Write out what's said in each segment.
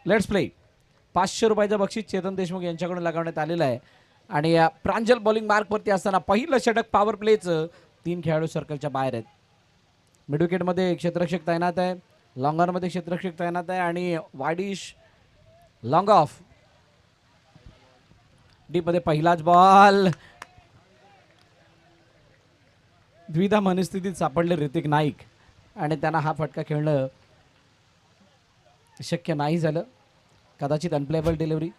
Let's play. 500 रुपयाचं बक्षीस चेतन देशमुख यांच्याकडून लगावण्यात आलेलं आहे. आणि प्रांजल बॉलिंग मार्कवरती असताना पहिलं षटक पॉवर प्लेचं. 3 खेळाडू सर्कलच्या बाहेर आहेत. मिड विकेटमध्ये क्षेत्ररक्षक तैनात आहे, लॉंगरमध्ये क्षेत्ररक्षक तैनात आहे आणि वायडिश लॉंग ऑफ. डीपमध्ये पहिलाच बॉल. द्विधा मनस्थितीत सापडले ऋतिक नाईक आणि त्यांना हा फटका खेळणं शक्य नाही झालं. कदाचित अनप्लेबल डिलिव्हरी.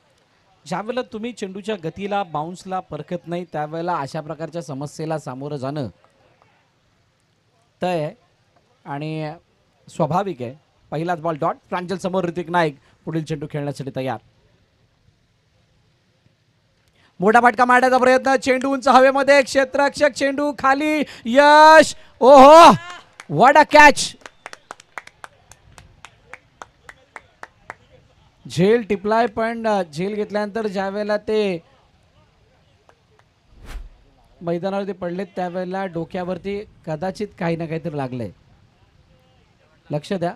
ज्यावेळेला तुम्ही चेंडूच्या गतीला बाउन्सला परखत नाही त्यावेळेला अशा प्रकारच्या समस्येला सामोरं जाणं तय आहे आणि स्वाभाविक आहे. पहिलाच बॉल डॉट. प्रांजल समोर ऋतिक नाईक पुढील चेंडू खेळण्यासाठी तयार. मोठा फटका मारण्याचा प्रयत्न. चेंडू उंच हवेमध्ये. क्षेत्ररक्षक चेंडू खाली. यश. ओहो व्हॉट अ कॅच. झेल टिपलाय पण झेल घेतल्यानंतर ज्या वेळेला ते मैदानावरती पडलेत त्यावेळेला डोक्यावरती कदाचित काही ना काहीतरी लागलंय. लक्ष द्या.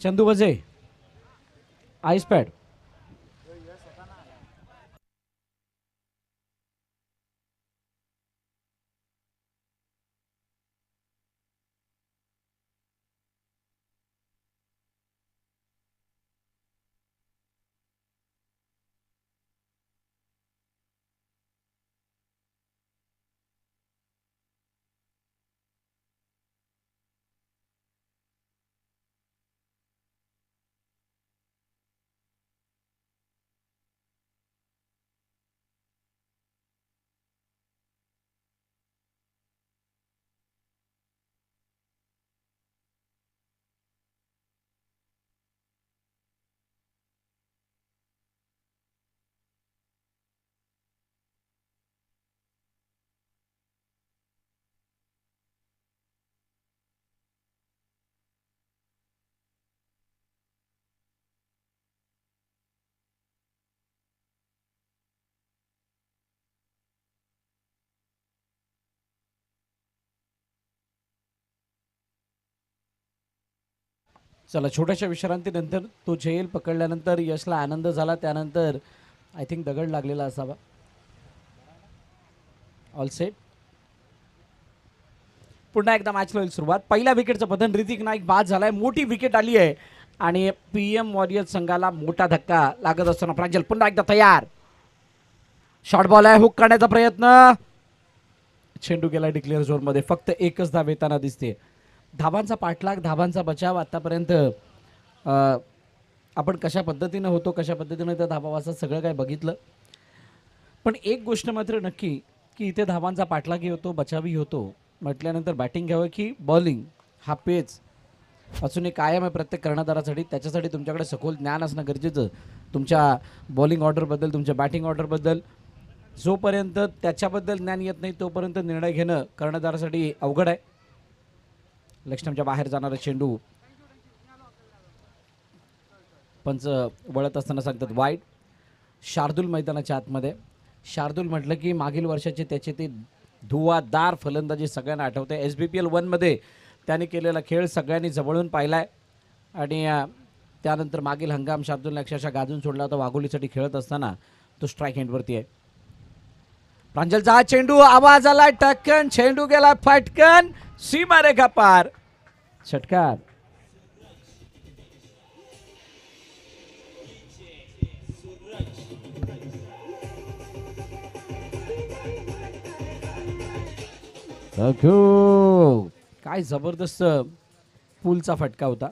चंदू वजे आईस पॅड. चला छोट्याशा विश्रांतीनंतर तो झेल पकडल्यानंतर यशला आनंद झाला. त्यानंतर आय थिंक दगड लागलेला असावा. All set. पुन्हा एकदा मॅचला होईल सुरुवात. पहिल्या विकेटचं पतन. ऋतिक नाईक बाद झालाय. मोठी विकेट आली आहे आणि PM वॉरियर्स संघाला मोठा धक्का लागत असताना प्रांजल पुन्हा एकदा तयार. शॉर्ट बॉल आहे. हुक करण्याचा प्रयत्न. चेंडू गेला डिक्लेअर झोनमध्ये. फक्त एकच धाव येताना दिसते. धाबांचा पाठलाग, धाबांचा बचाव आतापर्यंत आपण कशा पद्धतीनं होतो, कशा पद्धतीनं त्या धाबावाचा सगळं काय बघितलं. पण एक गोष्ट मात्र नक्की की इथे धाबांचा पाठलागही होतो, बचावही होतो म्हटल्यानंतर बॅटिंग घ्यावं की बॉलिंग हा पेच अजूनही कायम आहे प्रत्येक कर्णधारासाठी. त्याच्यासाठी तुमच्याकडे सखोल ज्ञान असणं गरजेचं. तुमच्या बॉलिंग ऑर्डरबद्दल, तुमच्या बॅटिंग ऑर्डरबद्दल जोपर्यंत त्याच्याबद्दल ज्ञान येत नाही तोपर्यंत निर्णय घेणं कर्णधारासाठी अवघड आहे. लेग बाहेर जाणारा चेंडू पंच वळत असताना सांगतात वाईड. शार्दूल मैदानाच्या आतमध्ये. शार्दूल म्हटलं की मागील वर्षाचे त्याचे ते धुवादार फलंदाजी सगळ्यांना आठवते. SBPL 1 मध्ये त्याने केलेला खेळ सगळ्यांनी जवळून पाहिलाय आणि त्यानंतर मागील हंगाम शार्दूलने अक्षरशः गाजून सोडला होता वाघोलीसाठी खेळत असताना. तो स्ट्राईक हँडवरती आहे. प्रांजलचा चेंडू आवाज आला टक्कन. चेंडू गेला फटकन सीमारेखा पार. षटकार. काय जबरदस्त पूलचा फटका होता.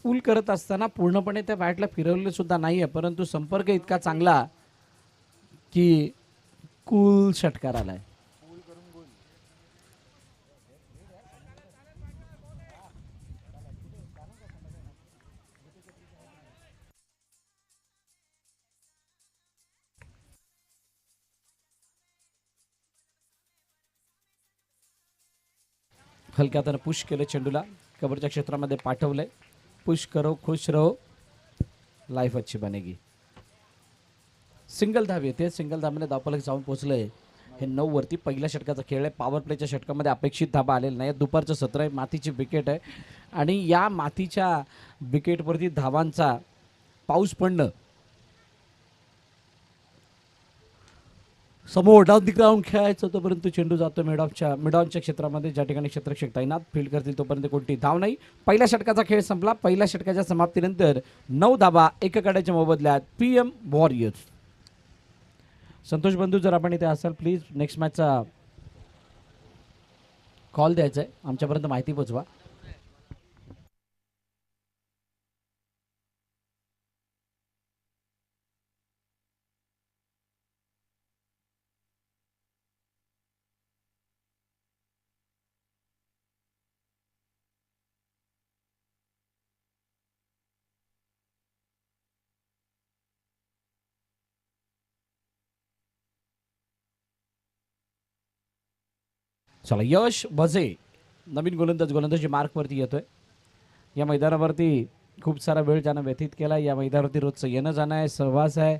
पूल करत असताना पूर्णपणे त्या बॅटला फिरवले सुद्धा नाहीये परंतु संपर्क इतका चांगला की कूल षटकार आलाय. हलक्या हाताने पुश केलं. चेंडूला कव्हरच्या क्षेत्रामध्ये पाठवलंय. पुश करो खुश रहो लाईफ अच्छी बनेगी. सिंगल धाव येते. सिंगल धावेने धावफलक जाऊन पोहोचलंय हे 9 वरती पहिल्या षटकाचा खेळ आहे. पॉवर प्लेच्या षटकामध्ये अपेक्षित धाबा आलेला नाही. दुपारचं सत्र आहे, मातीची विकेट आहे आणि या मातीच्या विकेटवरती धावांचा पाऊस पडणं, समोर डाऊन दी ग्राउंड खेळायचं तोपर्यंत चेंडू जातो मिडॉनच्या क्षेत्रामध्ये, ज्या ठिकाणी क्षेत्ररक्षक तैनात फील्ड करतील तोपर्यंत कोणती धाव नाही. पहिल्या षटकाचा खेळ संपला. पहिल्या षटकाच्या समाप्तीनंतर 9 धाबा एका गड्याच्या मोबदल्यात PM वॉरियर्स. संतोष बंधू, जर आपण इथे असाल प्लीज नेक्स्ट मॅचचा कॉल द्यायचा आहे, आमच्यापर्यंत माहिती पोचवा. चला, यश भजे नवीन गोलंदाजी मार्कवरती येतोय. या मैदानावरती खूप सारा वेळ ज्यानं व्यतीत केला. या मैदानावरती रोजचं येणं जाणं आहे, सहवास आहे.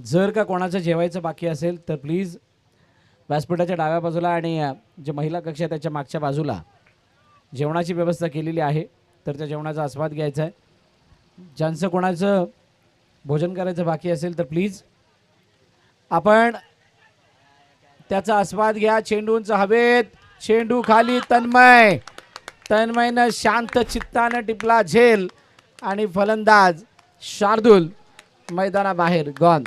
जर का कोणाचं जेवायचं बाकी असेल तर प्लीज व्यासपीठाच्या डाव्या बाजूला आणि जे महिला कक्ष आहे त्याच्या मागच्या बाजूला जेवणाची व्यवस्था केलेली आहे, तर त्या जेवणाचा आस्वाद घ्यायचा आहे. ज्यांचं कोणाचं भोजन करायचं बाकी असेल तर प्लीज आपण त्याचा आस्वाद घ्या. चेंडूंचा हवेत, चेंडू खाली, तन्मयनं शांत चित्तानं टिपला झेल आणि फलंदाज शार्दूल मैदानाबाहेर गॉन.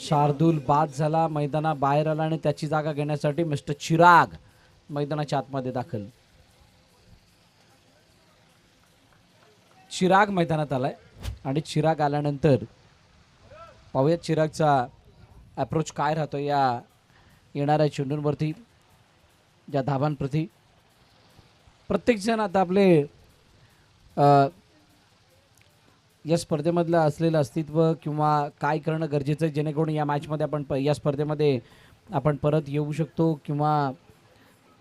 शार्दूल बाद झाला, मैदाना बाहेर आला आणि त्याची जागा घेण्यासाठी मिस्टर चिराग मैदानाच्या आतमध्ये दाखल. चिराग मैदानात आलाय आणि चिराग आल्यानंतर पाहूया चिरागचा अप्रोच काय राहतो या येणाऱ्या चेंडूंवरती, या धावांप्रती. प्रत्येकजण आता आपले या स्पर्धेमधलं असलेलं अस्तित्व किंवा काय करणं गरजेचं आहे जेणेकरून या मॅचमध्ये आपण या स्पर्धेमध्ये आपण परत येऊ शकतो, किंवा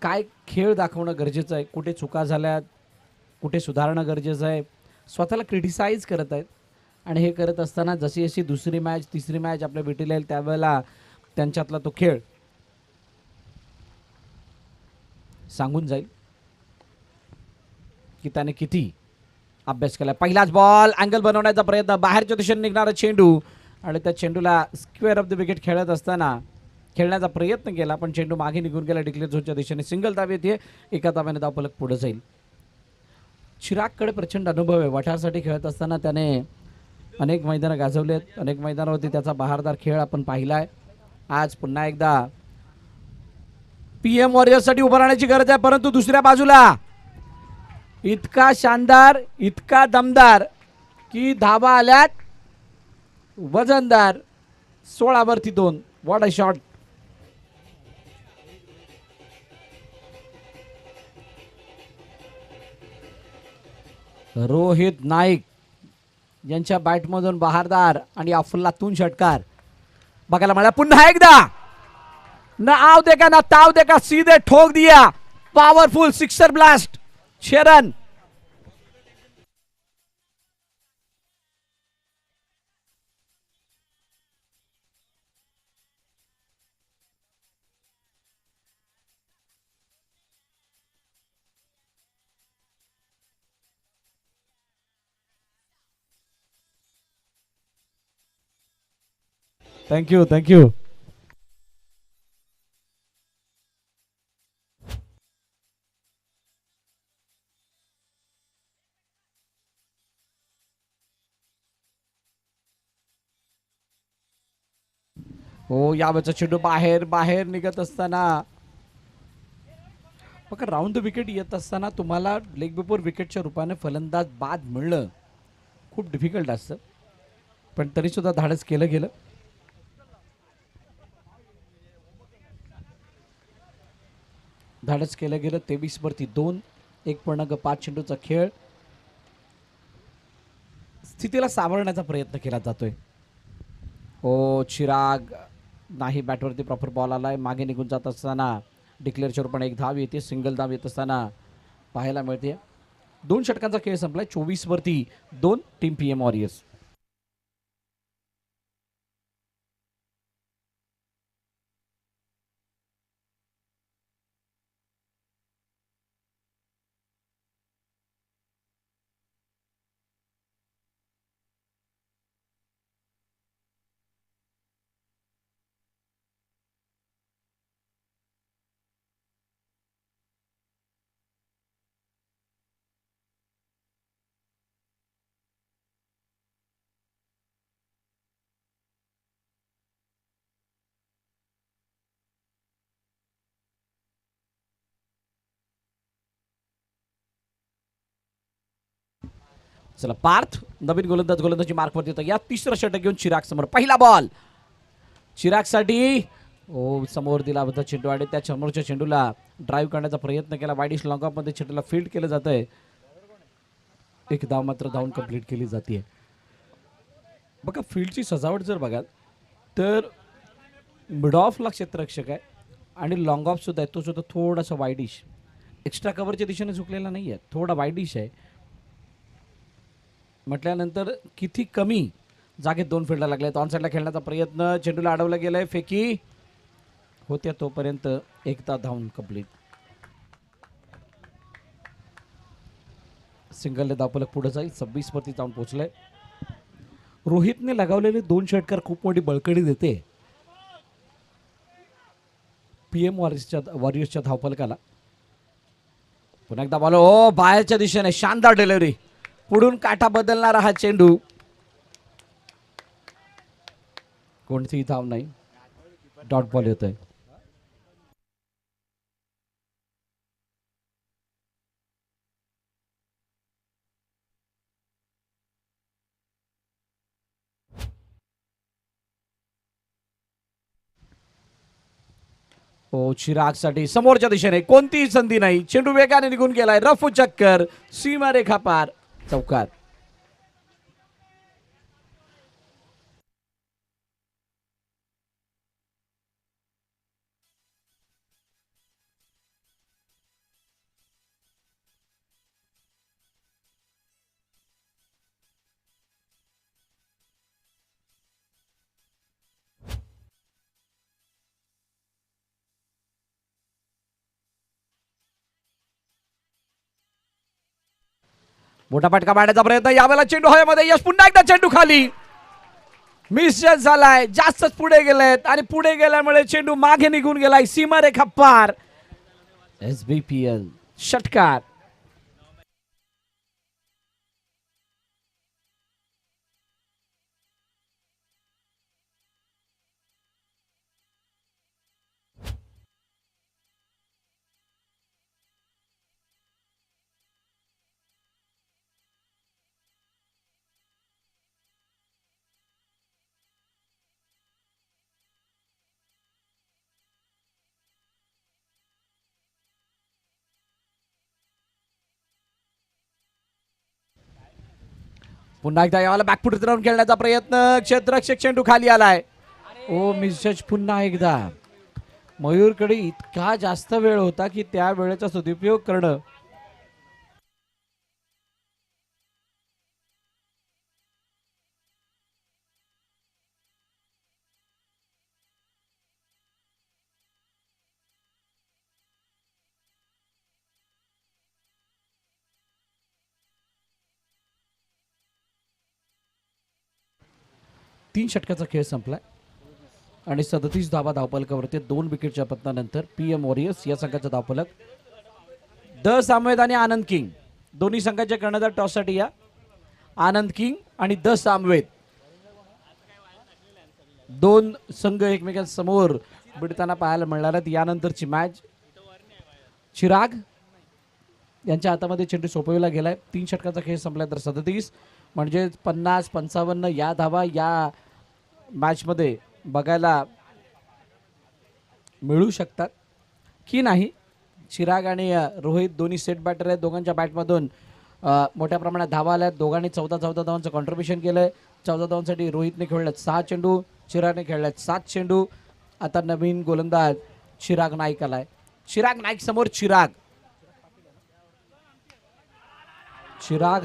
काय खेळ दाखवणं गरजेचं आहे, कुठे चुका झाल्यात, कुठे सुधारणं गरजेचं आहे, स्वतःला क्रिटिसाइज करत आहेत. आणि हे करत असताना जशी जशी दुसरी मॅच तिसरी मॅच आपल्या भेटीला येईल त्यावेळेला त्यांच्यातला तो खेळ सांगून जाईल की त्याने किती अभ्यास केला. पहिलाच बॉल, अँगल बनवण्याचा प्रयत्न, बाहेरच्या दिशेने निघणारा चेंडू आणि त्या चेंडूला स्क्वेअर ऑफ द विकेट खेळत असताना खेळण्याचा प्रयत्न केला पण चेंडू मागे निघून गेला डिक्लेअर झोनच्या दिशेने. सिंगल धाव येते, एका धाव्याने धावफलक पुढे जाईल. चिरागकडे प्रचंड अनुभव आहे. वठारसाठी खेळत असताना त्याने अनेक मैदानं गाजवलेत, अनेक मैदानावरती त्याचा बहारदार खेळ आपण पाहिलाय. आज पुन्हा एकदा PM वॉरियर्ससाठी उभं राहण्याची गरज आहे, परंतु दुसऱ्या बाजूला इतका शानदार, इतका दमदार की धाबा आल्यात वजनदार. 16 वरती 2. What a shot. Rohit Naik यांच्या बॅटमधून बहारदार आणि अफलातून षटकार बघायला मिळाला. पुन्हा एकदा न आव देखा ना ताव देखा, सीधे ठोक दिया. Powerful sixer blast. 6 run. Thank you thank you. हो, यावेळेचा चेंडू बाहेर बाहेर निघत असताना बघा, राऊंड द विकेट येत असताना तुम्हाला लेग बिफोर विकेटच्या रूपाने फलंदाज बाद मिळणं खूप डिफिकल्ट असतं, पण तरी सुद्धा धाडस केलं गेलं. धाडस केलं गेलं. 23 वरती 2. 1.5 चेंडूचा खेळ. स्थितीला सावरण्याचा प्रयत्न केला जातोय. ओ चिराग नाही, बॅटवरती प्रॉपर बॉल आलाय. मागे निघून जात असताना डिक्लेअरच्या रूपाने एक धाव येते. सिंगल धाव येत असताना पाहायला मिळते. 2 षटकांचा खेळ संपलाय. 24 वरती 2 टीम PM वॉरियर्स. चला पार्थ नवीन गोलंदाजी मार्कवरती येतो. या तिसरं षटक घेऊन चिराग समोर. पहिला बॉल चिरागसाठी. ओ समोर दिला होता चेंडू आणि त्या समोरच्या चेंडूला ड्राईव्ह करण्याचा प्रयत्न केला. वाईडिश लॉंग ऑफ मध्ये चेंडूला फील्ड केलं जातंय. एक धाव मात्र धावून कंप्लीट केली जाते. बघा फील्डची सजावट जर बघाल तर मिड ऑफला क्षेत्ररक्षक आहे आणि लॉंग ऑफ सुद्धा आहे. तो सुद्धा थोडासा वाईडिश, एक्स्ट्रा कव्हरच्या दिशेने झुकलेला नाही आहे, थोडा वाईडिश आहे. म्हटल्यानंतर किती कमी जागेत 2 फील्डला लागलेत. ऑन साईडला खेळण्याचा प्रयत्न, चेंडूला अडवला गेलाय. फेकी होत्या तोपर्यंत एकदा धावून कंप्लीट. सिंगलने धावफलक पुढे जाईल. 26 वरती जाऊन पोहोचलंय. रोहितने लगावलेले 2 षटकार खूप मोठी बळकटी देते PM वॉरियर्सच्या धावफलकाला. पुन्हा एकदा बॉल ओ बाहेरच्या दिशेने शानदार डिलिव्हरी. पुढून काठा बदलणारा हा चेंडू. कोणतीही धाव नाही, डॉट बॉल येतोय. ओ चिरागसाठी समोरच्या दिशेने कोणतीही संधी नाही. चेंडू वेगाने निघून गेलाय. रफू चक्कर, सीमारेखा पार, चौकार. मोठा फटका मारण्याचा प्रयत्न. यावेळेला चेंडू हवेमध्ये. यश पुन्हा एकदा चेंडू खाली. मिस झालाय. जास्तच पुढे गेलेत आणि पुढे गेल्यामुळे चेंडू मागे निघून गेलाय. सीमारेखा पार. SBPL षटकार. पुन्हा एकदा याला बॅकफुट राहून खेळण्याचा प्रयत्न. क्षेत्ररक्षक चेंडू खाली आलाय. ओ मिसजज पुन्हा एकदा. मयूरकडे इतका जास्त वेळ होता की त्या वेळेचा सदुपयोग करणं. तीन षटकाचा खेळ संपलाय आणि 37 धावा धावफलकावरती. 2 विकेटच्या पतनानंतर PM वॉरियर्स या संघाचा धावफलक. द सामवेद आणि आनंद किंग दोन्ही संघाच्या कर्णधार टॉससाठी या. आनंद किंग आणि द सामवेद 2 संघ एकमेकांसमोर भिडताना पाहायला मिळणार आहेत. यानंतरची मॅच चिराग यांच्या हातामध्ये चेंडू सोपविला गेलाय. 3 षटकाचा खेळ संपलाय तर 37 म्हणजे 50-55 या धावा या मॅचमध्ये बघायला मिळू शकतात की नाही चिराग आणि रोहित दोन्ही सेट बॅटर आहेत. दोघांच्या बॅटमधून मोठ्या प्रमाणात धावा आल्यात. दोघांनी 14 धावांचं कॉन्ट्रीब्युशन केलंय. 14 धावांसाठी रोहितने खेळल्यात 6 चेंडू, चिरागने खेळल्यात 7 चेंडू. आता नवीन गोलंदाज चिराग नाईक आलाय. चिराग नाईक समोर चिराग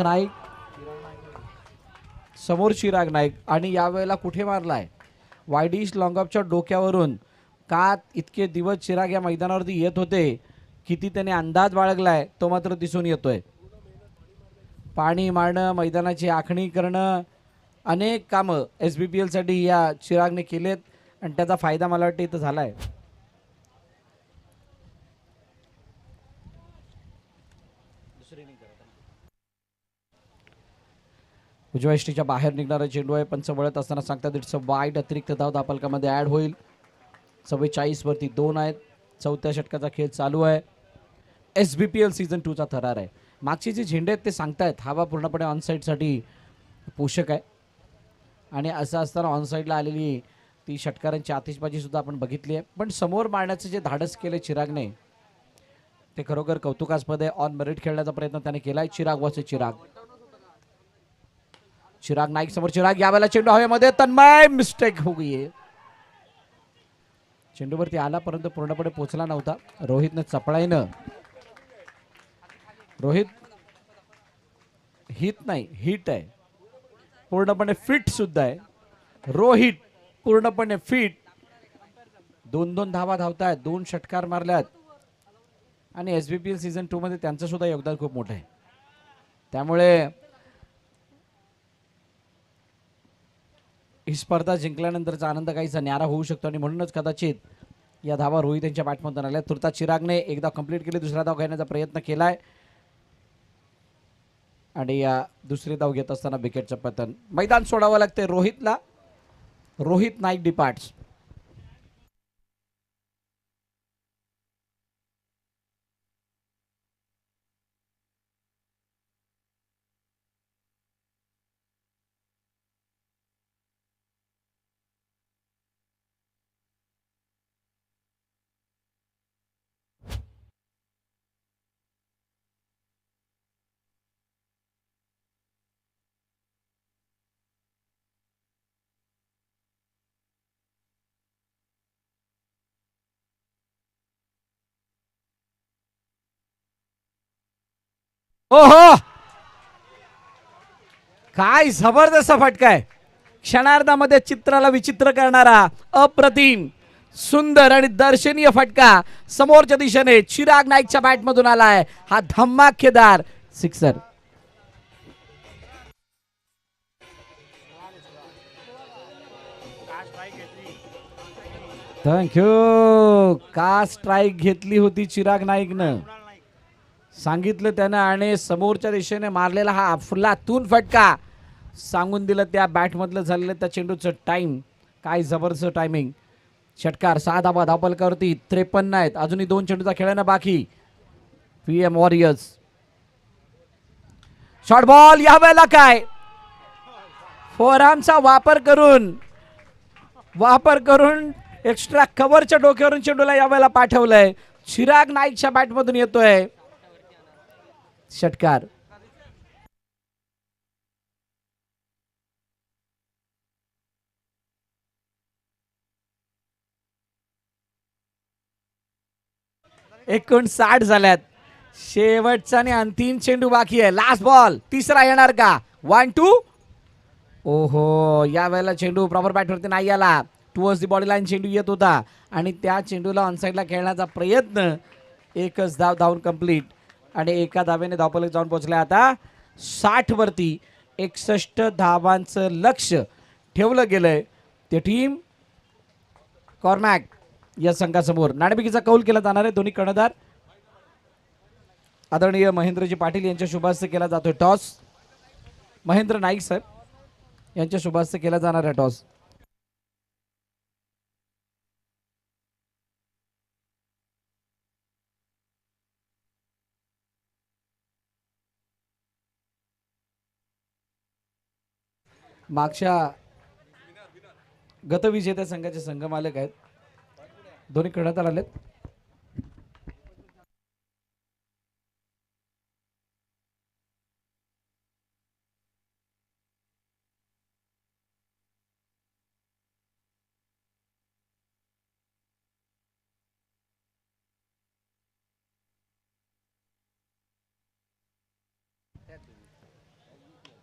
नाईक समोर चिराग नाईक आणि यावेळेला कुठे मारलाय वायडिश लॉंगऑफच्या डोक्यावरून. का इतके दिवस चिराग या मैदानावरती येत होते, किती त्याने अंदाज बाळगलाय तो मात्र दिसून येतोय. पाणी मारणं, मैदानाची आखणी करणं, अनेक कामं SBPL साठी या चिरागने केलेत आणि त्याचा फायदा मला वाटतं इथं झालाय. उजव्या यष्टीच्या बाहेर निघणारा चेंडू आहे. पंच वळत असताना सांगतात इट्स अ वाईड. अतिरिक्त धाव धापलकामध्ये ऍड होईल. 44 वरती 2 आहेत. चौथ्या षटकाचा खेळ चालू आहे. SBPL सीझन 2 चा थरार आहे. मागचे जे झेंडे आहेत ते सांगतायत हवा पूर्णपणे ऑनसाईडसाठी पोषक आहे आणि असं असताना ऑनसाईडला आलेली ती षटकारांची आतिषबाजी सुद्धा आपण बघितली आहे. पण समोर मारण्याचं जे धाडस केलं चिरागने ते खरोखर कौतुकास्पद आहे. ऑन मेरिट खेळण्याचा प्रयत्न त्याने केलाय. चिराग वाचे चिराग नाईक समोर चिराग. यावेळेला चेंडू हवेमध्ये. तन्मय मिस्टेक हो गई. चेंडूवरती आला परंतु पूर्णपणे पोहोचला नव्हता. रोहितनं चपळाईनं, रोहित हिट नाही हिट आहे, पूर्णपणे फिट सुद्धा आहे. रोहित पूर्णपणे फिट. 2-2 धावा धावतायत. 2 षटकार मारल्यात आणि SBPL सीझन 2 मध्ये त्यांचं सुद्धा योगदान खूप मोठं आहे. त्यामुळे ही स्पर्धा जिंकल्यानंतरचा आनंद काहीसा न्यारा होऊ शकतो आणि म्हणूनच कदाचित या धावा रोहित यांच्या बॅटमधून आल्या. तुर्ता चिरागने एकदा कंप्लीट केली, दुसरा धाव घेण्याचा प्रयत्न केलाय आणि या दुसरी धाव घेत असताना विकेटचं पतन. मैदान सोडावं लागते रोहितला. रोहित नाईक डिपार्ट्स. ओहो, काय जबरदस्त फटका आहे. क्षणार्धामध्ये चित्राला विचित्र करणारा अप्रतिम सुंदर आणि दर्शनीय फटका समोरच्या दिशेने चिराग नाईकच्या बॅटमधून आलाय. हा धमाकेदार सिक्सर. थँक्यू. का स्ट्राईक घेतली होती चिराग नाईकनं, सांगितलं त्यानं आणि समोरच्या दिशेने मारलेला हा अफलातून फटका सांगून दिलं त्या बॅटमधलं झालेलं त्या चेंडूचं टाइम. काय जबरदस्त टायमिंग. षटकार 6 धावा धावपलकावरती 53 आहेत. अजूनही 2 चेंडूचा खेळणं बाकी. PM warriors. Short ball. यावेळेला काय फोरआर्मचा वापर करून एक्स्ट्रा कव्हरच्या डोक्यावरून चेंडूला यावेळेला पाठवलंय. चिराग नाईकच्या बॅटमधून येतोय षटकार. एकूण 60 झाल्यात. शेवटचा आणि अंतिम चेंडू बाकी आहे. Last ball. तिसरा येणार का? 1-2. ओहो, या वेळेला चेंडू प्रॉपर बॅटवरती नाही आला. टुवर्ड्स दी बॉडी लाईन चेंडू येत होता आणि त्या चेंडूला ऑनसाईडला खेळण्याचा प्रयत्न. एकच धाव धावून कंप्लीट आणि एका धावेने धावपलक जाऊन पोहोचले. आता 60 वरती 61 धावांचं लक्ष ठेवलं गेलंय ते टीम कॉर्मॅक या संघासमोर. नाणेफेकीचा कौल केला जाणार आहे. दोन्ही कर्णधार आदरणीय महेंद्रजी पाटील यांच्या शुभास्ते केला जातोय टॉस. महेंद्र नाईक सर यांच्या शुभास्ते केला जाणार आहे टॉस. मागच्या गतविजेत्या संघाचे संघ मालक आहेत. दोन्ही कर्णधार आलेत.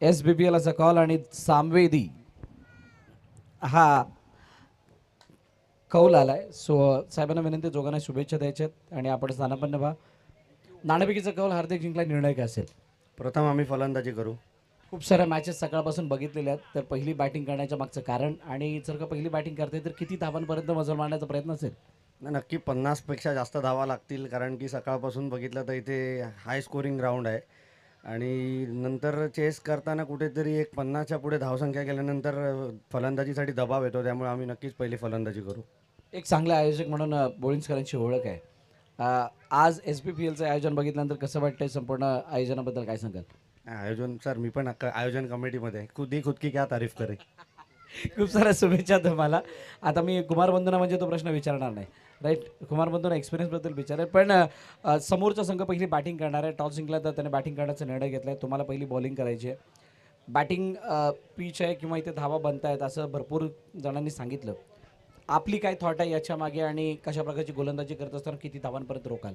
SBPL असा कॉल आणि सामवेदी हा कौल आलाय. सो साहेबांना विनंती दोघांना शुभेच्छा द्यायच्यात आणि आपण स्थानापन्न व्हा. नाणेफेकीचा कौल हार्दिक जिंकला निर्णय काय असेल? प्रथम आम्ही फलंदाजी करू. खूप साऱ्या मॅचेस सकाळपासून बघितलेल्या आहेत, तर पहिली बॅटिंग करण्याच्या मागचं कारण आणि जर का पहिली बॅटिंग करते तर किती धावांपर्यंत मजल मारण्याचा प्रयत्न असेल? नक्की 50पेक्षा जास्त धावा लागतील, कारण की सकाळपासून बघितलं तर इथे हाय स्कोरिंग ग्राउंड आहे आणि नंतर चेस करताना कुठेतरी एक 50च्या पुढे धावसंख्या केल्यानंतर फलंदाजीसाठी दबाव येतो, त्यामुळे आम्ही नक्कीच पहिली फलंदाजी करू. एक चांगले आयोजक म्हणून बोळिंजकरांची ओळख आहे. आज SBPLचं आयोजन बघितल्यानंतर कसं वाटतंय? संपूर्ण आयोजनाबद्दल काय सांगाल? आयोजन सर, मी पण आयोजन कमिटीमध्ये आहे. खुद की क्या तारीफ करे. खूप साऱ्या शुभेच्छा तुम्हाला. आता मी कुमार बंधूंना म्हणजे तो प्रश्न विचारणार नाही, राईट? कुमार बंधूंना एक्सपिरियन्सबद्दल विचारेल, पण समोरचा संघ पहिली बॅटिंग करणार आहे. टॉस जिंकला तर त्याने बॅटिंग करण्याचा निर्णय घेतला आहे. तुम्हाला पहिली बॉलिंग करायची आहे. बॅटिंग पिच आहे किंवा इथे धावा बनत आहेत असं भरपूर जणांनी सांगितलं. आपली काय थॉट आहे याच्या मागे आणि कशा प्रकारची गोलंदाजी करत असताना किती धावांपर्यंत रोकाल?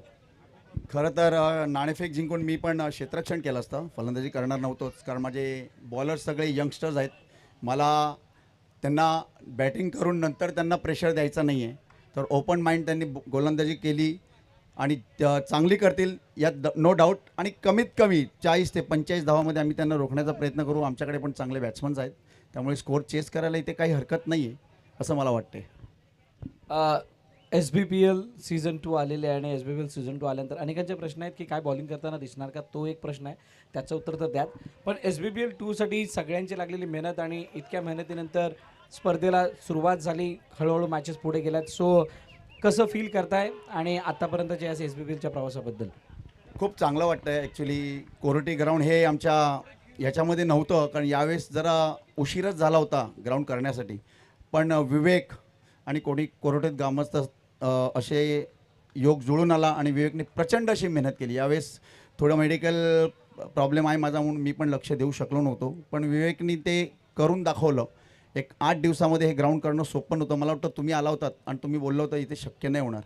खरं तर नाणेफेक जिंकून मी पण क्षेत्ररक्षण केलं असतं, फलंदाजी करणार नव्हतोच, कारण माझे बॉलर्स सगळे यंगस्टर्स आहेत. मला त्यांना बॅटिंग करून नंतर त्यांना प्रेशर द्यायचा नाही आहे. तर ओपन माइंड त्यांनी गोलंदाजी केली आणि चांगली करतील यात नो डाऊट. आणि कमीत कमी 40 ते 45 धावामध्ये आम्ही त्यांना रोखण्याचा प्रयत्न करू. आमच्याकडे पण चांगले बॅट्समन्स आहेत, त्यामुळे स्कोअर चेस करायला इथे काही हरकत नाही आहे असं मला वाटते. SBPL सीझन 2 आलेले आहे आणि SBPL सीझन 2 आल्यानंतर अनेकांचे प्रश्न आहेत की काय बॉलिंग करताना दिसणार का? तो एक प्रश्न आहे, त्याचं उत्तर तर द्यात. पण SBPL 2साठी सगळ्यांची लागलेली मेहनत आणि इतक्या मेहनतीनंतर स्पर्धेला सुरुवात झाली, हळूहळू मॅचेस पुढे गेल्यात. सो कसं फील करताय आणि आतापर्यंतच्या या SBPLच्या प्रवासाबद्दल? खूप चांगलं वाटतं आहे. ॲक्च्युली कोरोटी ग्राउंड हे आमच्या याच्यामध्ये नव्हतं, कारण यावेळेस जरा उशीरच झाला होता ग्राउंड करण्यासाठी. पण विवेक आणि कोरोटीत ग्रामस्थ असे योग जुळून आला आणि विवेकने प्रचंड अशी मेहनत केली. यावेळेस थोडं मेडिकल प्रॉब्लेम आहे माझा, म्हणून मी पण लक्ष देऊ शकलो नव्हतो, पण विवेकने ते करून दाखवलं. एक 8 दिवसामध्ये हे ग्राउंड करणं सोपं नव्हतं. मला वाटतं तुम्ही आला होतात आणि तुम्ही बोललं होतं इथे शक्य नाही होणार,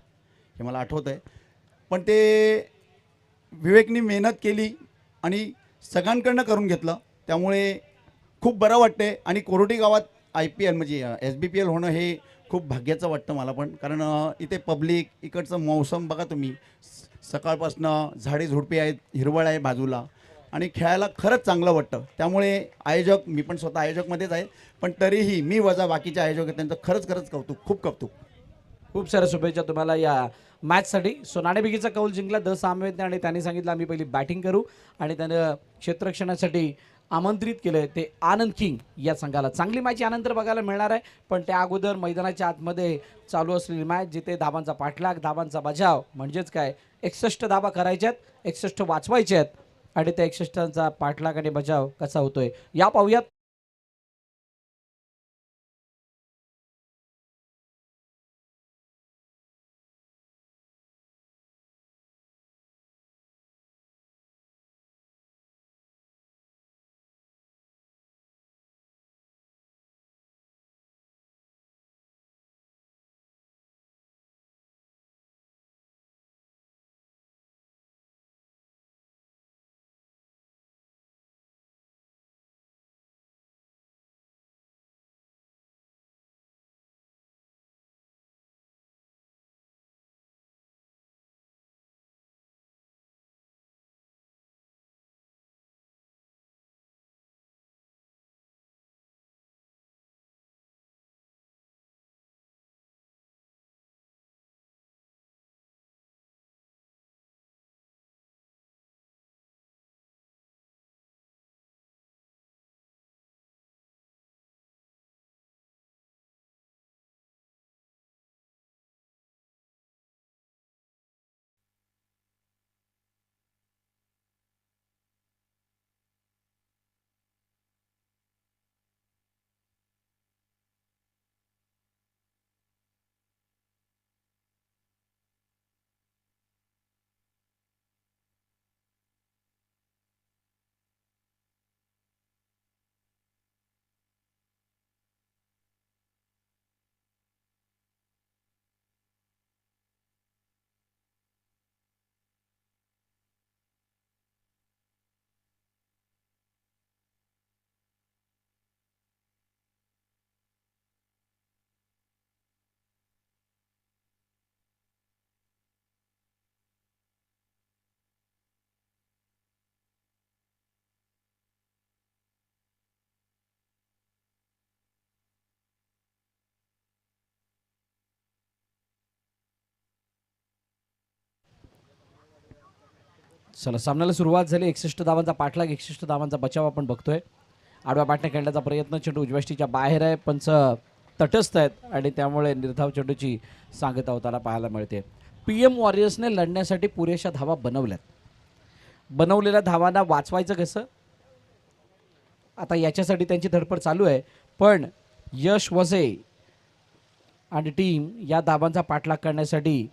हे मला आठवतं आहे. पण ते विवेकनी मेहनत केली आणि सगळ्यांकडनं करून घेतलं, त्यामुळे खूप बरं वाटते. आणि कोरोटी गावात IPL म्हणजे SBPL होणं हे खूप भाग्याचं वाटतं मला पण, कारण इथे पब्लिक, इकडचं मौसम बघा तुम्ही, सकाळपासनं झाडे झुडपे आहेत, हिरवळ आहे बाजूला आणि खेळायला खरंच चांगलं वाटतं. त्यामुळे आयोजक, मी पण स्वतः आयोजकमध्येच आहे, पण तरीही मी वजा बाकीचे आयोजक आहेत त्यांचं खरंच कौतुक, खूप कौतुक. खूप साऱ्या शुभेच्छा तुम्हाला या मॅचसाठी. सो नाणेफेकीचा कौल जिंकला सामवेदने आणि त्यांनी सांगितलं आम्ही पहिली बॅटिंग करू आणि त्यानं क्षेत्ररक्षणासाठी आमंत्रित केलं ते आनंद किंग या संघाला. चांगली मॅच यानंतर बघायला मिळणार आहे, पण त्या अगोदर मैदानाच्या आतमध्ये चालू असलेली मॅच, जिथे धाबांचा पाठलाग, धाबांचा बजाव, म्हणजेच काय 61 धाबा करायच्यात, 61 वाचवायचे आहेत आणि त्या 61चा पाठलाग आणि बजाव कसा होतोय या पाहूयात. चला सामन्याला सुरुवात झाली. 61 धावांचा पाठलाग, 61 धावांचा बचाव आपण बघतोय. आडव्या बॅटने खेळण्याचा प्रयत्न, चेंडू उजव्याष्टीच्या बाहेर आहे. पंच तटस्थ आहेत आणि त्यामुळे निर्धाव चेंडूची सांगता होताना पाहायला मिळते. PM वॉरियर्सने लढण्यासाठी पुरेशा धावा बनवल्यात. बनवलेल्या धावांना वाचवायचं कसं, आता याच्यासाठी त्यांची धडपड चालू आहे. पण यश वसे आणि टीम या धावांचा पाठलाग करण्यासाठी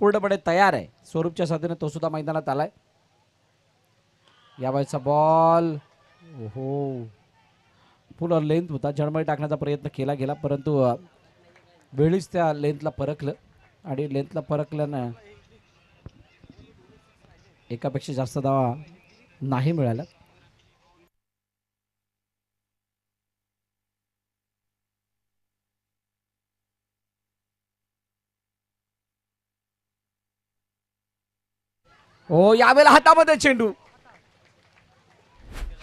पूर्णपणे तयार आहे. स्वरूपच्या साथीने तो सुद्धा मैदानात आलाय. यावेळेचा बॉल हो फुल लेंथ होता, जडमळी टाकण्याचा प्रयत्न केला गेला, परंतु वेळीच त्या लेंथला परखलं आणि लेंथला परखल्यानं एकापेक्षा जास्त धावा नाही मिळाल्या. हो यावेळेला हातामध्ये चेंडू,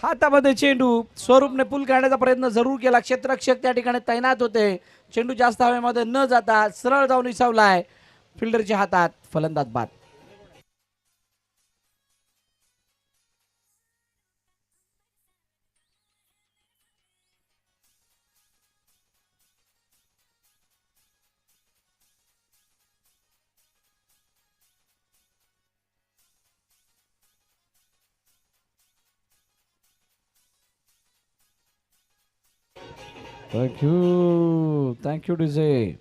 हातामध्ये चेंडू. स्वरूपने पुल काढण्याचा प्रयत्न जरूर केला. क्षेत्ररक्षक त्या ठिकाणी तैनात होते. चेंडू जास्त हवेमध्ये न जाता सरळ जाऊन विसावलाय फिल्डरच्या हातात. फलंदाज बाद. Thank you DJ.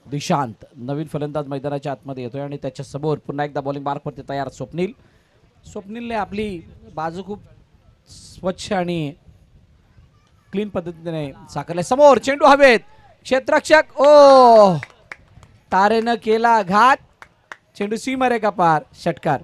दिशांत नवीन फलंदाज मैदानाच्या आतमध्ये येतोय आणि त्याच्या समोर पुन्हा एकदा बॉलिंग मार्कवरती तयार स्वप्नील. स्वप्नीलने आपली बाजू खूप स्वच्छ आणि क्लीन पद्धतीने साकारले. समोर चेंडू हवेत, क्षेत्ररक्षक ओ तारेनं केला घात. चेंडू सीमारेखा पार, षटकार.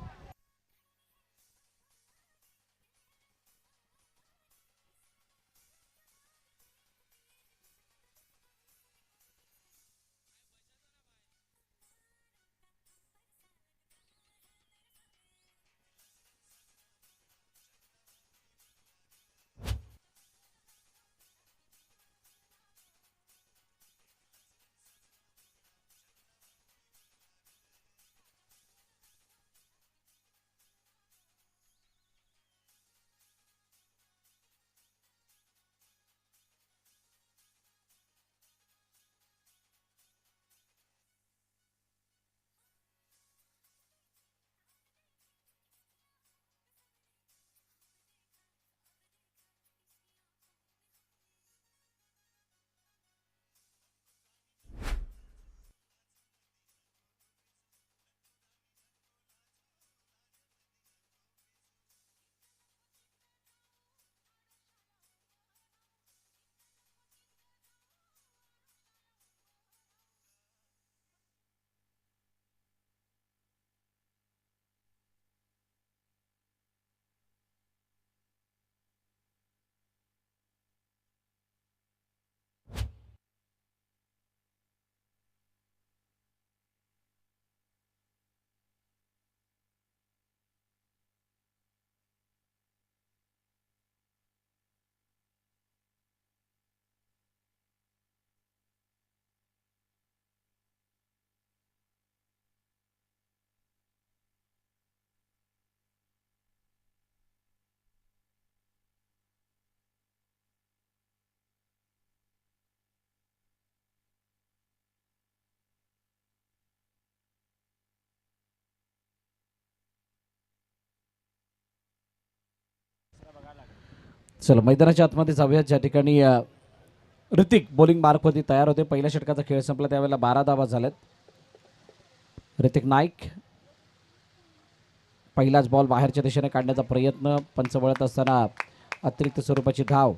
चला मैदानाच्या आतमध्ये जाऊया, ज्या ठिकाणी ऋतिक बॉलिंग मार्कवरती तयार होते. पहिल्या षटकाचा खेळ संपला त्यावेळेला 12 धावा झाल्यात. ऋतिक नाईक पहिलाच बॉल बाहेरच्या दिशेने काढण्याचा प्रयत्न, पंच वळत असताना अतिरिक्त स्वरूपाची धाव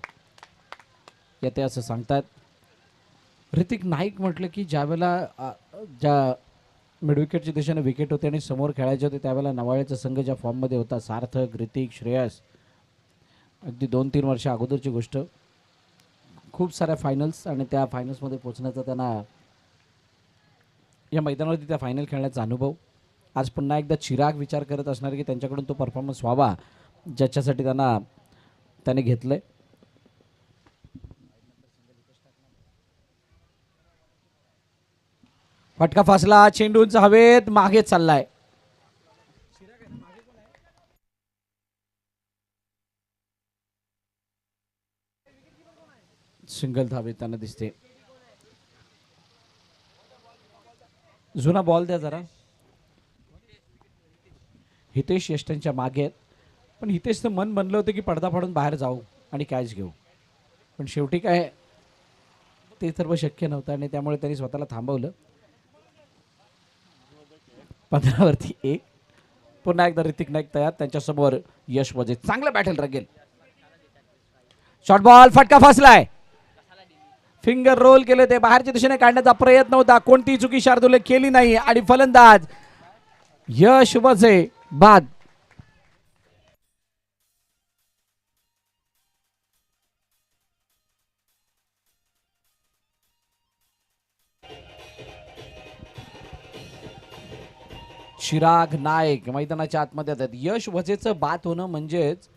येते असं सांगतात. ऋतिक नाईक म्हटलं की ज्यावेळेला ज्या मिडविकेटच्या दिशेने विकेट होते आणि समोर खेळायचे होते त्यावेळेला नवाळ्याचा संघ ज्या फॉर्ममध्ये होता, सार्थक, ऋतिक, श्रेयस, अगदी 2-3 वर्ष अगोदरची गोष्ट, खूप साऱ्या फायनल्स आणि त्या फायनल्समध्ये पोहोचण्याचा त्यांना, या मैदानावरती त्या फायनल खेळण्याचा अनुभव. आज पुन्हा एकदा चिराग विचार करत असणार की त्यांच्याकडून तो परफॉर्मन्स व्हावा ज्याच्यासाठी त्याने घेतलंय. फटका फासला, चेंडू उंच हवेत, मागे चाललाय. सिंगल धावे त्यांना दिसते. जुना बॉल द्या जरा. हितेश यष्टेंच्या मागे आहेत, पण हितेशचं मन बनलं होतं की पडदा फाडून बाहेर जाऊ आणि कॅच घेऊ, पण शेवटी काय ते सर्व शक्य नव्हतं आणि त्यामुळे त्यांनी स्वतःला थांबवलं. 15 वरती 1. पुन्हा एकदा ऋतिक नाईक तयार, त्यांच्यासमोर यश वजे. चांगलं बॅटल रगेल. शॉर्ट बॉल, फटका फासलाय. फिंगर रोल केले ते बाहेरच्या दिशेने काढण्याचा प्रयत्न होता, कोणतीही चुकी शार्दूलने केली नाही आणि फलंदाज यश वजे बाद. चिराग नाईक मैदानाच्या आतमध्ये आहेत. यश वजेचं बाद होणं म्हणजेच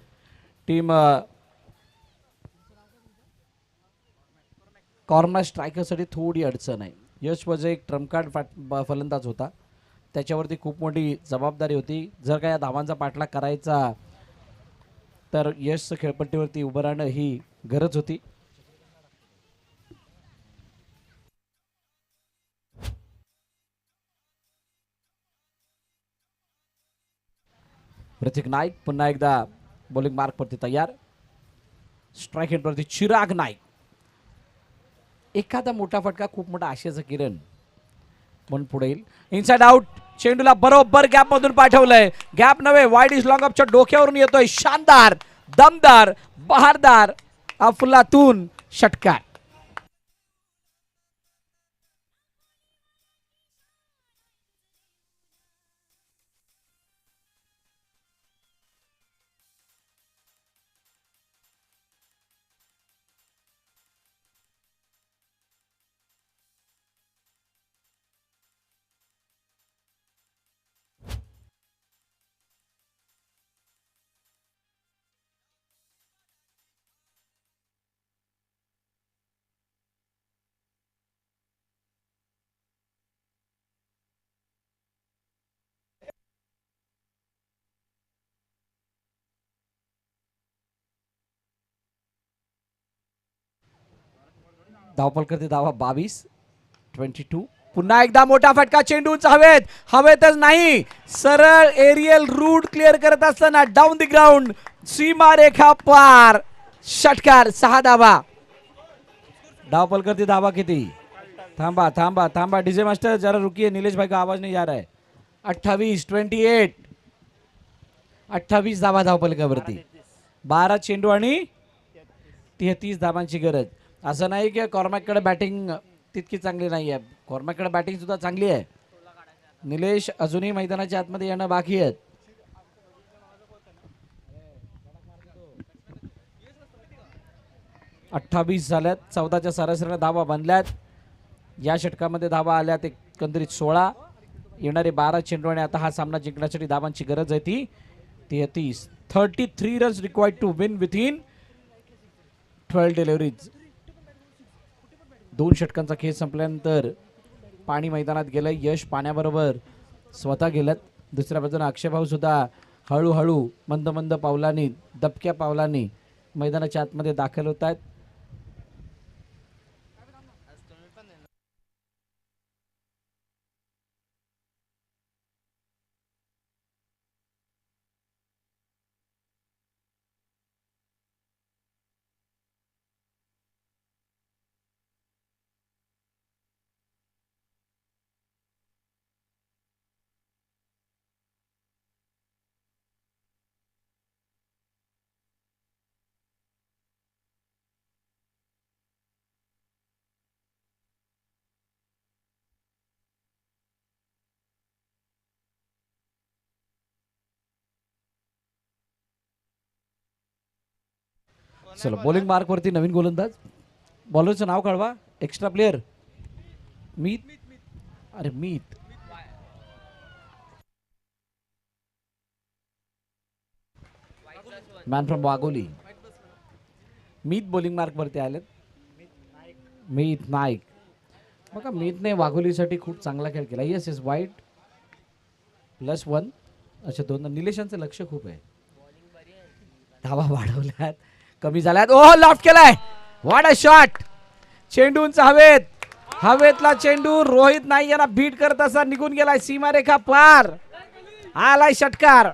टीम कॉर्नर स्ट्रायकरसाठी थोडी अडचण आहे. यश वजे एक ट्रम्प कार्ड फलंदाज होता, त्याच्यावरती खूप मोठी जबाबदारी होती. जर का या धावांचा पाठलाग करायचा तर यश खेळपट्टीवरती उभं राहणं ही गरज होती. ऋतिक नाईक पुन्हा एकदा बॉलिंग मार्क वरती तयार. स्ट्राईक एंड वरती चिराग नाईक. एखादा मोठा फटका, खूप मोठा आशेचा किरण म्हणून पुढे येईल. इनसाइड आउट, चेंडूला बरोबर गॅप मधून पाठवलंय. गॅप नव्हे, वाईड इज लॉंग अपच्या डोक्यावरून येतोय. शानदार, दमदार, बहारदार अफलातून षटकार. धावपल करते धावा 22, 22. पुन्हा एकदा मोठा फटका, चेंडू उंच हवेत, हवेतच नाही, सरळ एरियल रूट क्लिअर करत असताना डाऊन द ग्राउंड, सीमा रेखा पार, षटकार. 6 धावा. धावपल करते धावा किती? थांबा थांबा थांबा, डीजे मास्टर जरा रुकिए, नीलेश भाई का आवाज नहीं जा रहा है. 28, 28, 28 धावा धावपलकावरती. 12 चेंडू आणि 33 धावांची गरज. असं नाही की कॉर्मॅककडे बॅटिंग तितकी चांगली नाही आहे, कॉर्मॅककडे बॅटिंग सुद्धा चांगली आहे. निलेश अजूनही मैदानाच्या आतमध्ये येणं बाकी आहेत. अठ्ठावीस झाल्यात, 14च्या सरासरीने धावा बांधल्यात. या षटकामध्ये धावा आल्यात एकंदरीत 16. येणारे 12 चेंडू आणि आता हा सामना जिंकण्यासाठी धावांची गरज आहे ती 33. 33 runs required to win within 12 deliveries. 2 षटकांचा खेळ संपल्यानंतर पाणी मैदानात गेलं. यश पाण्याबरोबर स्वतः गेलं. दुसऱ्या बाजूने अक्षय भाऊ सुद्धा हळूहळू मंद मंद पावलांनी, दबक्या पावलांनी मैदानाच्या आतमध्ये दाखल होत आहेत. चलो बॉलिंग मार्क वरती नवीन गोलंदाज. बॉलरचं नाव कळवा. Extra player Meet. अरे Meet, man from Wagholi. Meet bowling mark वरती आलेत. मीत नाईक. बघा मीतने वाघोलीसाठी खूप चांगला खेळ केला. येस येस वाईट +1 अशा दोन. निलेशांचं लक्ष खूप आहे. धावा वाढवल्यात कमी झाल्यात. ओह लॉफ्ट केलाय. What a shot. चेंडूंचा हवेतला चेंडू रोहित नाही यांना बीट करत असा निघून गेलाय सीमारेखा पार. आलाय षटकार.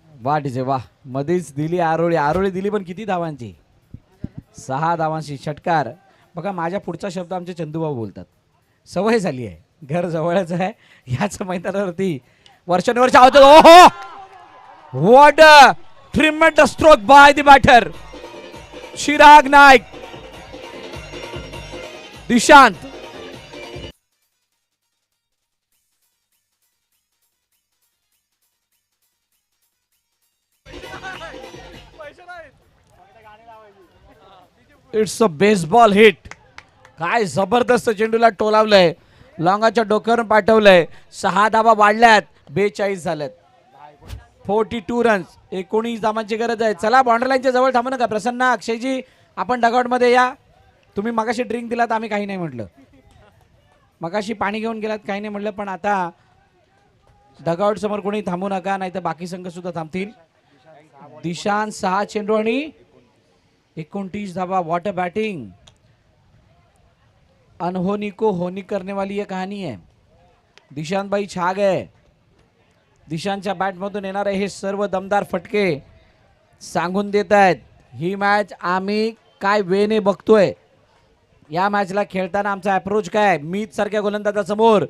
वाट जे वाह. मध्येच दिली आरोळी दिली पण किती धावांची. 6 धावांची षटकार. बघा माझ्या पुढचा शब्द आमचे चंदूभाऊ बोलतात. सवय झाली आहे. घर जवळच आहे. याच मैदानावरती वर्षानुवर्ष आवडतो. ओहो what a tremendous stroke by the batter Chirag Naik. Dishant it's a baseball hit. काय जबरदस्त चेंडूला टोलावलंय. लॉंगाच्या डोक्यावरून पाठवलंय. 6 धावा वाढल्यात. 42 झाल्यात. 42 रन्स. 19 धावांची गरज आहे. चला बाउंड्री लाईनच्या जवळ थांबू नका. प्रसन्न अक्षयजी आपण डगआउट मध्ये या. तुम्ही मगाशी ड्रिंक दिलात आम्ही काही नाही म्हटलं. मगाशी पाणी घेऊन गेलात काही नाही म्हटलं. पण आता डगआउट समोर कोणी थांबू नका नाही तर बाकी संघ सुद्धा थांबतील. दिशांत 6 चेंडू आणि 29 धावा. What a batting. अनहोनी को होनी करने वाली ये कहानी है. दिशांत भाई छा गए. दिशांतच्या बॅटमधून येणारे हे सर्व दमदार फटके सांगून देत आहेत ही मॅच आम्ही काय वेने बघतोय. या मॅचला खेळताना आमचा अप्रोच काय. मीत सारख्या गोलंदाजासमोर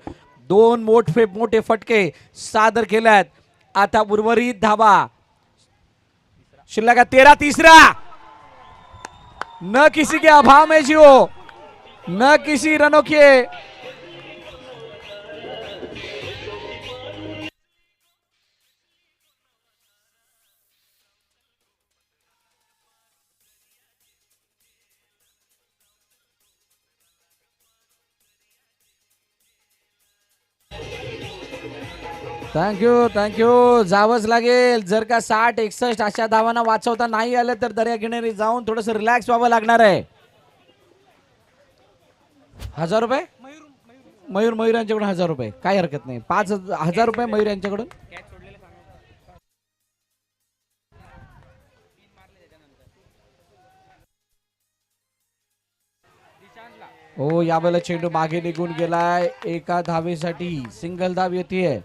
2 मोठे फटके सादर केल्यात. आता उर्वरित धावा शिल्लक 13. तीसरा न किसी के अभाव में जियो न किसी रनों के. थँक्यू जावंच लागेल. जर का 60-61 अशा धावांना वाचवता नाही आलं तर दर्या किनारी जाऊन थोडस रिलॅक्स व्हावं लागणार आहे. 1000 रुपये मयूर यांच्याकडून 1000 रुपये काय हरकत नाही. 5000 रुपये मयूर यांच्याकडून. हो यावेळेला चेंडू मागे निघून गेलाय. एका धावेसाठी सिंगल धाव येते.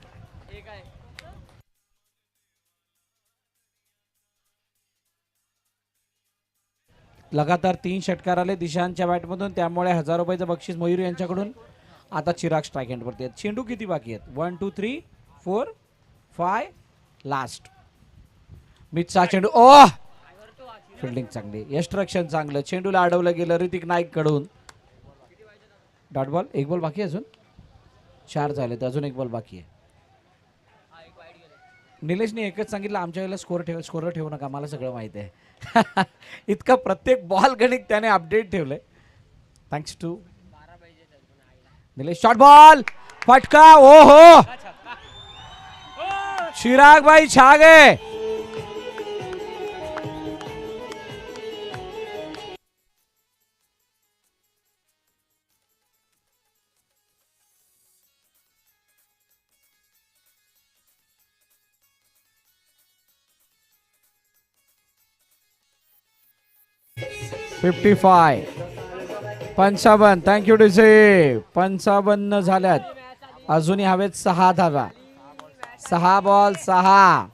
लगातार 3 षटकार आले दिशांतच्या बॅटमधून. त्यामुळे 1000 रुपयाचं बक्षीस मयूर यांच्याकडून. आता चिराग स्ट्राईक एंडवरती आहेत. चेंडू किती बाकी आहेत. 1 2 3 4 5 लास्ट. मितचा चेंडू. ओह फिल्डिंग चांगली. यष्टरक्षण चांगलं. चेंडूला अडवलं गेलं ऋतिक नाईक कडून. Dot ball. 1 बॉल बाकी आहे. अजून 4 झाले तर अजून 1 बॉल बाकी आहे. निलेशने एकच सांगितलं आमच्या वेळेला स्कोरर ठेवू नका. मला सगळं माहिती आहे. इतका प्रत्येक बॉल गणित त्याने अपडेट ठेवलंय. Thanks to Nilesh. Short ball फटका. ओ हो चिराग भाई छा गए. $55 55. Thank you DJ. 55 झाल्यात. अजूनही हवेत 6 धावा. 6 बॉल 6.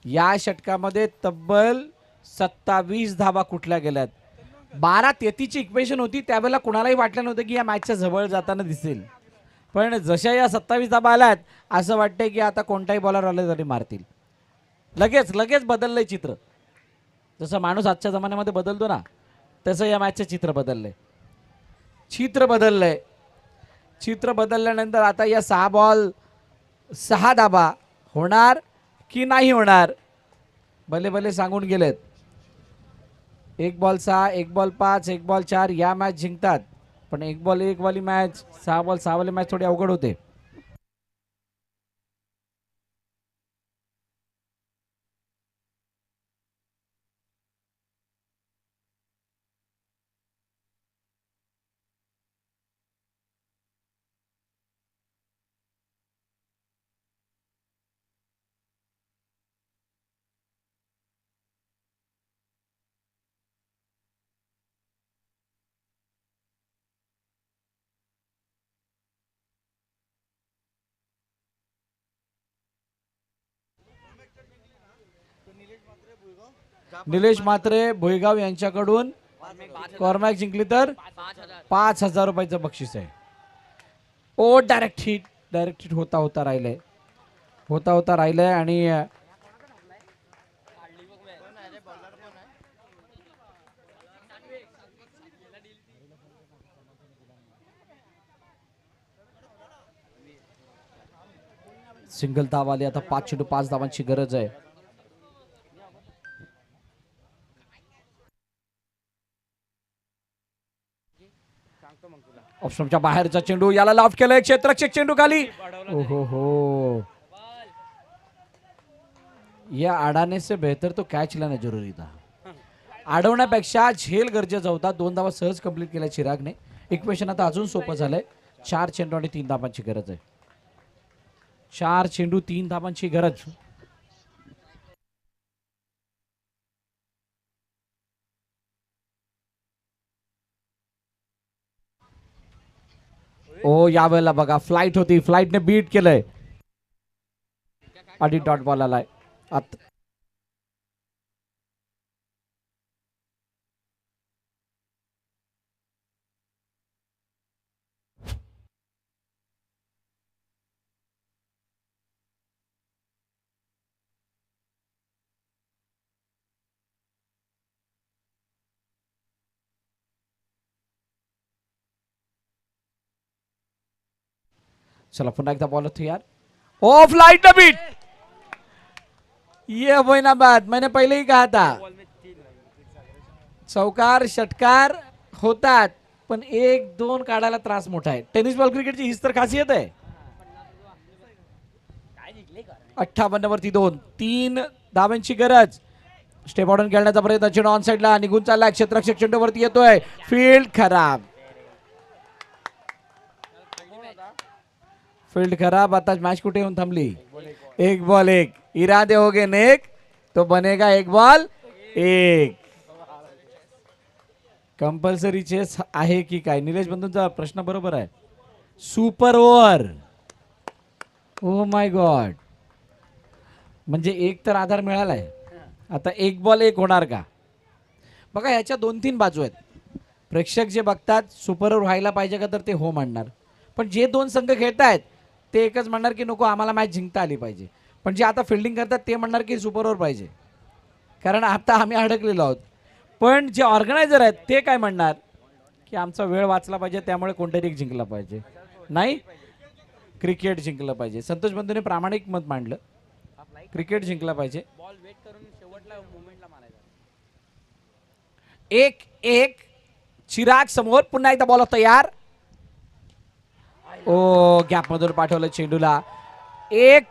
या षटकामध्ये तब्बल 27 धावा कुठल्या गेल्यात. 12-33 इक्वेशन होती त्यावेळेला कुणालाही वाटलं नव्हतं की या मॅचच्या जवळ जाताना दिसेल. पण जशा या 27 धावा आल्यात असं वाटतंय की आता कोणताही बॉलर आले तरी मारतील. लगेच बदललंय चित्र. जसं माणूस आजच्या जमान्यामध्ये बदलतो ना तसं या मॅचचं चित्र बदललंय. चित्र बदलल्यानंतर आता या 6 बॉल 6 धावा होणार की नाही होणार भले सांगून गेलेत. एक बॉल 6, एक बॉल 5, एक बॉल 4 या मॅच जिंकतात. पण एक बॉल 1 वाली मॅच, 6 बॉल 6 वाली मॅच थोडी अवघड होते. निलेश म्हात्रे भुईगाव यांच्याकडून कॉर्मॅक जिंकली तर 5,000 रुपयाचं बक्षीस आहे. ओ डायरेक्ट हिट होता राहिलंय आणि सिंगल धाव आली. आता 5 चेंडू 5 धावांची गरज आहे. ऑप्शनच्या बाहेरचा चेंडू, याला लॉफ्ट केलंय, क्षेत्ररक्षक चेंडू खाली. ओहो हो, या अडाने से बेहतर तो कॅच लाना जरुरी था. अडवण्यापेक्षा झेल गरजेचा होता. 2 धावा सहज कंप्लीट केल्या चिरागने. इक्वेशन आता अजून सोपं झालंय. 4 चेंडू आणि 3 धावांची गरज आहे. 4 चेंडू 3 धावांची गरज. ओ यावेळेला बघा फ्लाइट होती, फ्लाइटने बीट केलंय आणि डॉट बॉल आलाय. चला पुन्हा एकदा बॉल होतो यार. ओ फ्लाइट बीट, ये होईना बात, मैंने पहले ही कहा था. चौकार षटकार होतात पण 1-2 काढायला त्रास मोठा आहे. टेनिस बॉल क्रिकेटची हीच तर खासियत आहे. 58 वरती 2, 3 धावांची गरज. स्टेप आउट खेळण्याचा प्रयत्न, चेंडू ऑन साइडला निघून चालला. क्षेत्ररक्षक चेंडू वरती येतोय, फील्ड खराब. आता मॅच कुठे येऊन थांबली. 1 बॉल 1, इरादे हो गए नेक तो बनेगा 1 बॉल 1. कंपल्सरी चेस आहे की काय? निलेश बंधूंचा प्रश्न बरोबर आहे. Super over, oh my God. म्हणजे 1 तर आधार मिळालाय. आता 1 बॉल 1 होणार का? बघा ह्याच्या 2-3 बाजू आहेत. प्रेक्षक जे बघतात सुपर ओव्हर व्हायला पाहिजे का, तर ते हो म्हणणार. पण जे 2 संघ खेळतायत ते एकच म्हणणार की नको, आम्हाला मॅच जिंकता आली पाहिजे. पण जे आता फिल्डिंग करतात ते म्हणणार की सुपर ओव्हर पाहिजे, कारण आता आम्ही अडकलेलो आहोत. पण जे ऑर्गनायझर आहेत ते काय म्हणणार की आमचा वेळ वाचला पाहिजे, त्यामुळे कोणतरी एक जिंकला पाहिजे. नाही, क्रिकेट जिंकलं पाहिजे. संतोष बंधूने प्रामाणिक मत मांडलं, क्रिकेट जिंकला पाहिजे. 1-1 चिराग समोर. पुन्हा एकदा बॉल तयार. ओ गॅप मधून पाठवलं चेंडूला. 1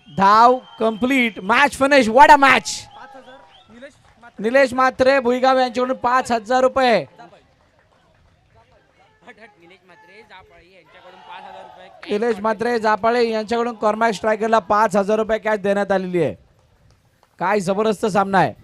धाव complete. Match finish. What a match. Nilesh Mhatre Bhuigaon यांच्याकडून 5,000 रुपये. निलेश म्हात्रे जापाळे यांच्याकडून कॉर्मॅक स्ट्रायकरला 5,000 रुपये कॅश देण्यात आलेली आहे. काय जबरदस्त सामना आहे.